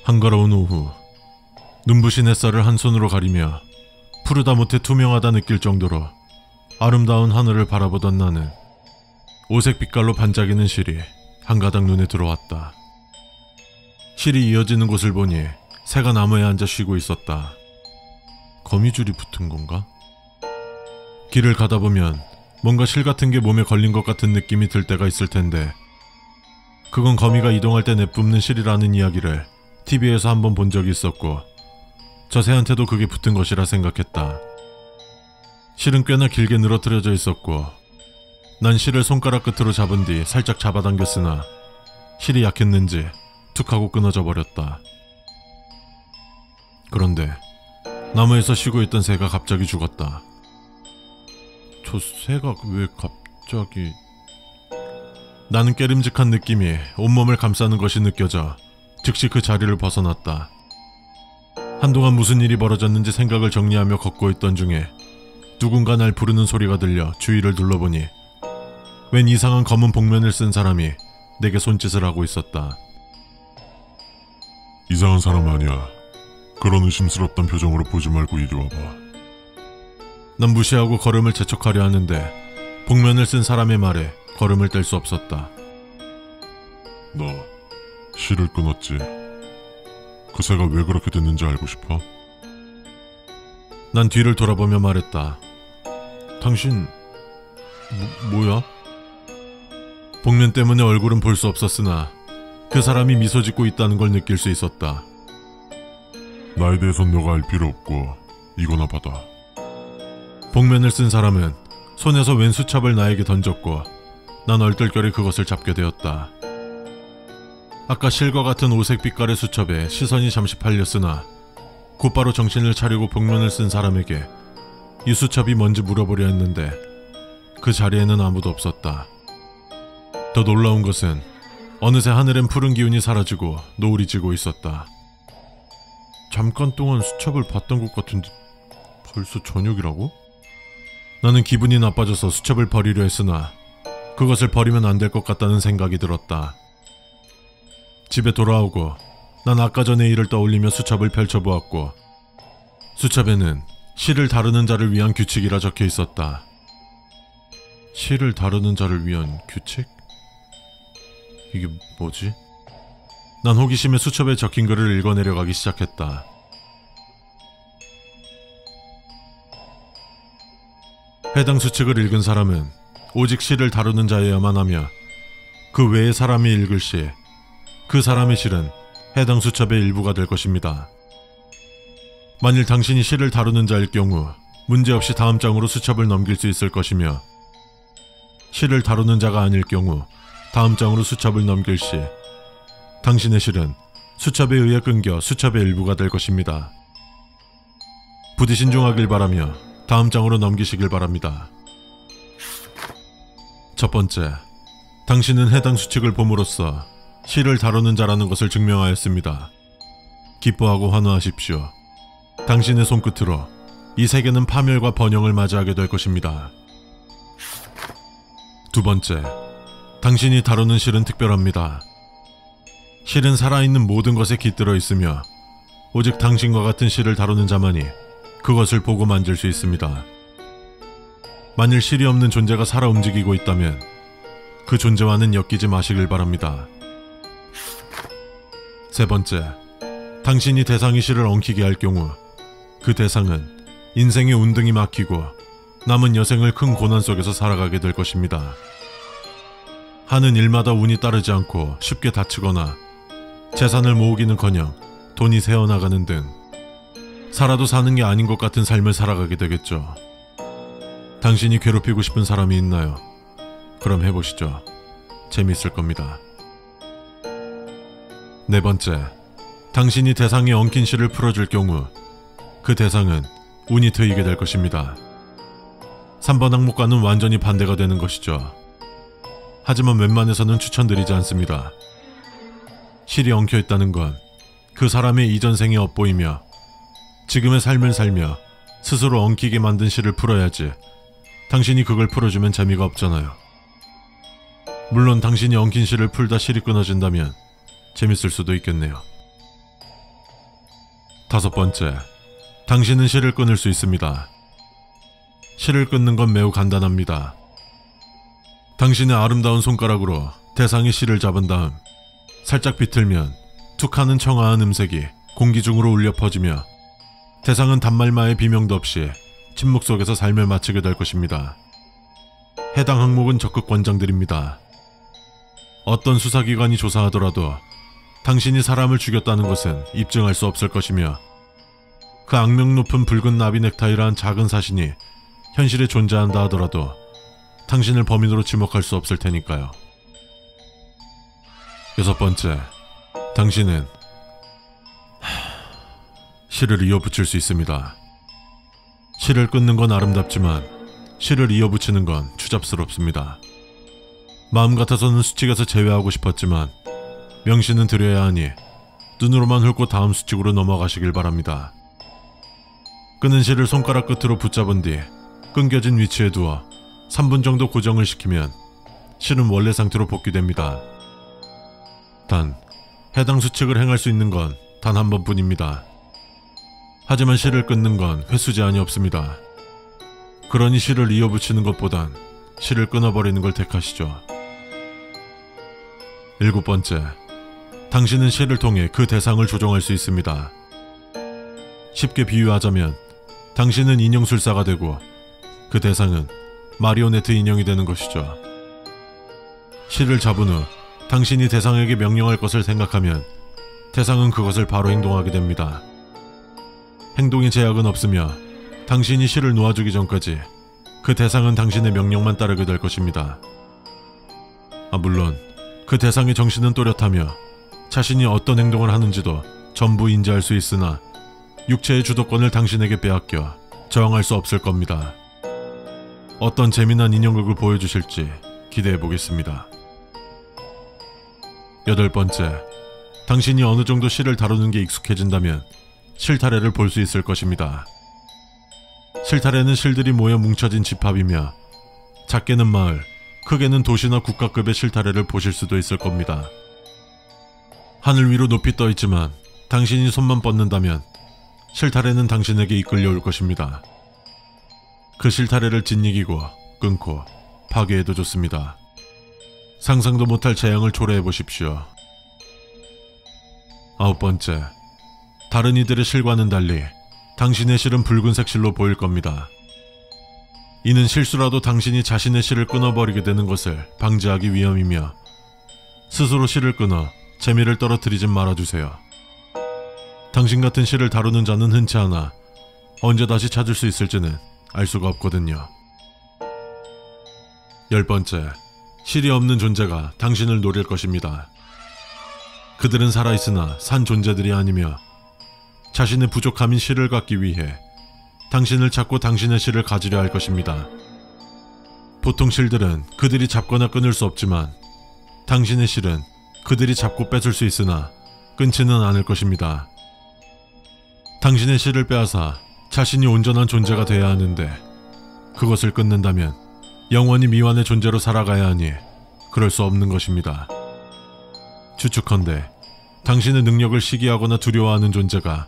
한가로운 오후, 눈부신 햇살을 한 손으로 가리며 푸르다 못해 투명하다 느낄 정도로 아름다운 하늘을 바라보던 나는 오색 빛깔로 반짝이는 실이 한 가닥 눈에 들어왔다. 실이 이어지는 곳을 보니 새가 나무에 앉아 쉬고 있었다. 거미줄이 붙은 건가? 길을 가다 보면 뭔가 실 같은 게 몸에 걸린 것 같은 느낌이 들 때가 있을 텐데, 그건 거미가 이동할 때 내뿜는 실이라는 이야기를 TV에서 한번 본 적이 있었고, 저 새한테도 그게 붙은 것이라 생각했다. 실은 꽤나 길게 늘어뜨려져 있었고, 난 실을 손가락 끝으로 잡은 뒤 살짝 잡아당겼으나 실이 약했는지 툭 하고 끊어져 버렸다. 그런데 나무에서 쉬고 있던 새가 갑자기 죽었다. 저 새가 왜 갑자기... 나는 깨름직한 느낌이 온몸을 감싸는 것이 느껴져 즉시 그 자리를 벗어났다. 한동안 무슨 일이 벌어졌는지 생각을 정리하며 걷고 있던 중에 누군가 날 부르는 소리가 들려 주위를 둘러보니 웬 이상한 검은 복면을 쓴 사람이 내게 손짓을 하고 있었다. 이상한 사람 아니야. 그런 의심스럽단 표정으로 보지 말고 이리 와봐. 난 무시하고 걸음을 재촉하려 하는데 복면을 쓴 사람의 말에 걸음을 뗄 수 없었다. 너 실을 끊었지? 그 새가 왜 그렇게 됐는지 알고 싶어? 난 뒤를 돌아보며 말했다. 당신... 뭐야? 복면 때문에 얼굴은 볼 수 없었으나 그 사람이 미소 짓고 있다는 걸 느낄 수 있었다. 나에 대해선 너가 알 필요 없고 이거나 받아. 복면을 쓴 사람은 손에서 웬 수첩을 나에게 던졌고 난 얼떨결에 그것을 잡게 되었다. 아까 실과 같은 오색 빛깔의 수첩에 시선이 잠시 팔렸으나 곧바로 정신을 차리고 복면을 쓴 사람에게 이 수첩이 뭔지 물어보려 했는데 그 자리에는 아무도 없었다. 더 놀라운 것은 어느새 하늘엔 푸른 기운이 사라지고 노을이 지고 있었다. 잠깐 동안 수첩을 봤던 것 같은데 벌써 저녁이라고? 나는 기분이 나빠져서 수첩을 버리려 했으나 그것을 버리면 안 될 것 같다는 생각이 들었다. 집에 돌아오고 난 아까 전의 일을 떠올리며 수첩을 펼쳐보았고 수첩에는 시를 다루는 자를 위한 규칙이라 적혀 있었다. 시를 다루는 자를 위한 규칙? 이게 뭐지? 난 호기심에 수첩에 적힌 글을 읽어내려가기 시작했다. 해당 수칙을 읽은 사람은 오직 시를 다루는 자여야만 하며 그 외의 사람이 읽을 시, 그 사람의 실은 해당 수첩의 일부가 될 것입니다. 만일 당신이 시를 다루는 자일 경우 문제없이 다음 장으로 수첩을 넘길 수 있을 것이며 시를 다루는 자가 아닐 경우 다음 장으로 수첩을 넘길 시 당신의 실은 수첩에 의해 끊겨 수첩의 일부가 될 것입니다. 부디 신중하길 바라며 다음 장으로 넘기시길 바랍니다. 첫 번째, 당신은 해당 수칙을 봄으로써 시를 다루는 자라는 것을 증명하였습니다. 기뻐하고 환호하십시오. 당신의 손끝으로 이 세계는 파멸과 번영을 맞이하게 될 것입니다. 두 번째, 당신이 다루는 실은 특별합니다. 실은 살아있는 모든 것에 깃들어 있으며 오직 당신과 같은 실을 다루는 자만이 그것을 보고 만질 수 있습니다. 만일 실이 없는 존재가 살아 움직이고 있다면 그 존재와는 엮이지 마시길 바랍니다. 세 번째, 당신이 대상이 실을 엉키게 할 경우 그 대상은 인생의 운등이 막히고 남은 여생을 큰 고난 속에서 살아가게 될 것입니다. 하는 일마다 운이 따르지 않고 쉽게 다치거나 재산을 모으기는커녕 돈이 새어나가는 등 살아도 사는 게 아닌 것 같은 삶을 살아가게 되겠죠. 당신이 괴롭히고 싶은 사람이 있나요? 그럼 해보시죠. 재미있을 겁니다. 네 번째, 당신이 대상에 엉킨 실을 풀어줄 경우 그 대상은 운이 트이게 될 것입니다. 3번 항목과는 완전히 반대가 되는 것이죠. 하지만 웬만해서는 추천드리지 않습니다. 실이 엉켜있다는 건 그 사람의 이전 생에 엿보이며 지금의 삶을 살며 스스로 엉키게 만든 실을 풀어야지 당신이 그걸 풀어주면 재미가 없잖아요. 물론 당신이 엉킨 실을 풀다 실이 끊어진다면 재밌을 수도 있겠네요. 5번째, 당신은 실을 끊을 수 있습니다. 실을 끊는 건 매우 간단합니다. 당신의 아름다운 손가락으로 대상의 실을 잡은 다음 살짝 비틀면 툭 하는 청아한 음색이 공기 중으로 울려 퍼지며 대상은 단말마의 비명도 없이 침묵 속에서 삶을 마치게 될 것입니다. 해당 항목은 적극 권장드립니다. 어떤 수사기관이 조사하더라도 당신이 사람을 죽였다는 것은 입증할 수 없을 것이며 그 악명 높은 붉은 나비 넥타이라는 작은 사신이 현실에 존재한다 하더라도 당신을 범인으로 지목할 수 없을 테니까요. 6번째, 당신은 실을 이어붙일 수 있습니다. 실을 끊는 건 아름답지만 실을 이어붙이는 건 추잡스럽습니다. 마음 같아서는 수칙에서 제외하고 싶었지만 명시는 드려야 하니 눈으로만 훑고 다음 수칙으로 넘어가시길 바랍니다. 끊은 실을 손가락 끝으로 붙잡은 뒤 끊겨진 위치에 두어 3분 정도 고정을 시키면 실은 원래 상태로 복귀됩니다. 단, 해당 수칙을 행할 수 있는 건 단 한 번뿐입니다. 하지만 실을 끊는 건 횟수 제한이 없습니다. 그러니 실을 이어붙이는 것보단 실을 끊어버리는 걸 택하시죠. 7번째, 당신은 실을 통해 그 대상을 조종할 수 있습니다. 쉽게 비유하자면 당신은 인형술사가 되고 그 대상은 마리오네트 인형이 되는 것이죠. 실을 잡은 후 당신이 대상에게 명령할 것을 생각하면 대상은 그것을 바로 행동하게 됩니다. 행동에 제약은 없으며 당신이 실을 놓아주기 전까지 그 대상은 당신의 명령만 따르게 될 것입니다. 물론 그 대상의 정신은 또렷하며 자신이 어떤 행동을 하는지도 전부 인지할 수 있으나 육체의 주도권을 당신에게 빼앗겨 저항할 수 없을 겁니다. 어떤 재미난 인형극을 보여주실지 기대해 보겠습니다. 8번째, 당신이 어느 정도 실을 다루는 게 익숙해진다면 실타래를 볼 수 있을 것입니다. 실타래는 실들이 모여 뭉쳐진 집합이며 작게는 마을, 크게는 도시나 국가급의 실타래를 보실 수도 있을 겁니다. 하늘 위로 높이 떠 있지만 당신이 손만 뻗는다면 실타래는 당신에게 이끌려 올 것입니다. 그 실타래를 짓이기고 끊고 파괴해도 좋습니다. 상상도 못할 재앙을 초래해 보십시오. 9번째, 다른 이들의 실과는 달리 당신의 실은 붉은색 실로 보일 겁니다. 이는 실수라도 당신이 자신의 실을 끊어버리게 되는 것을 방지하기 위함이며 스스로 실을 끊어 재미를 떨어뜨리진 말아주세요. 당신 같은 실을 다루는 자는 흔치 않아 언제 다시 찾을 수 있을지는 알 수가 없거든요. 10번째, 실이 없는 존재가 당신을 노릴 것입니다. 그들은 살아있으나 산 존재들이 아니며 자신의 부족함인 실을 갖기 위해 당신을 찾고 당신의 실을 가지려 할 것입니다. 보통 실들은 그들이 잡거나 끊을 수 없지만 당신의 실은 그들이 잡고 뺏을 수 있으나 끊지는 않을 것입니다. 당신의 실을 빼앗아 자신이 온전한 존재가 되어야 하는데 그것을 끊는다면 영원히 미완의 존재로 살아가야 하니 그럴 수 없는 것입니다. 추측컨대 당신의 능력을 시기하거나 두려워하는 존재가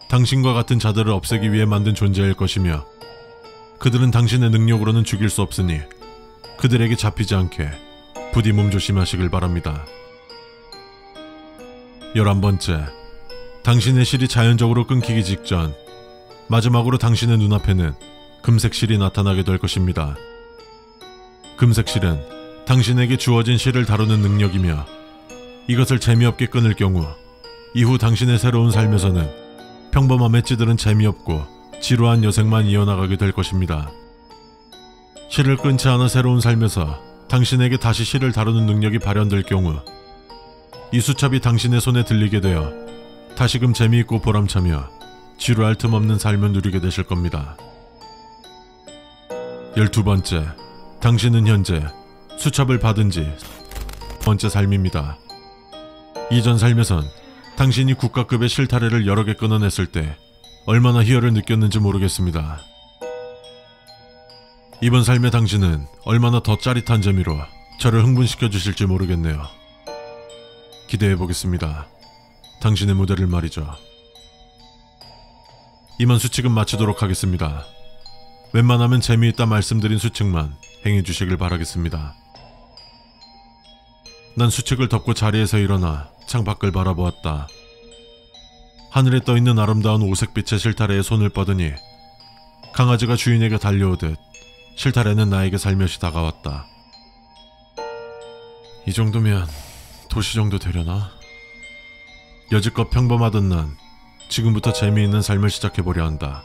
당신과 같은 자들을 없애기 위해 만든 존재일 것이며 그들은 당신의 능력으로는 죽일 수 없으니 그들에게 잡히지 않게 부디 몸조심하시길 바랍니다. 11번째, 당신의 실이 자연적으로 끊기기 직전 마지막으로 당신의 눈앞에는 금색 실이 나타나게 될 것입니다. 금색 실은 당신에게 주어진 실을 다루는 능력이며 이것을 재미없게 끊을 경우 이후 당신의 새로운 삶에서는 평범함에 찌들은 재미없고 지루한 여생만 이어나가게 될 것입니다. 실을 끊지 않아 새로운 삶에서 당신에게 다시 실을 다루는 능력이 발현될 경우 이 수첩이 당신의 손에 들리게 되어 다시금 재미있고 보람차며 지루할 틈 없는 삶을 누리게 되실 겁니다. 12번째, 당신은 현재 수첩을 받은 지 번째 삶입니다. 이전 삶에선 당신이 국가급의 실타래를 여러 개 끊어냈을 때 얼마나 희열을 느꼈는지 모르겠습니다. 이번 삶의 당신은 얼마나 더 짜릿한 재미로 저를 흥분시켜 주실지 모르겠네요. 기대해 보겠습니다. 당신의 무대를 말이죠. 이만 수칙은 마치도록 하겠습니다. 웬만하면 재미있다 말씀드린 수칙만 행해주시길 바라겠습니다. 난 수칙을 덮고 자리에서 일어나 창밖을 바라보았다. 하늘에 떠있는 아름다운 오색빛의 실타래에 손을 뻗으니 강아지가 주인에게 달려오듯 실타래는 나에게 살며시 다가왔다. 이 정도면 도시 정도 되려나? 여지껏 평범하던 난 지금부터 재미있는 삶을 시작해보려 한다.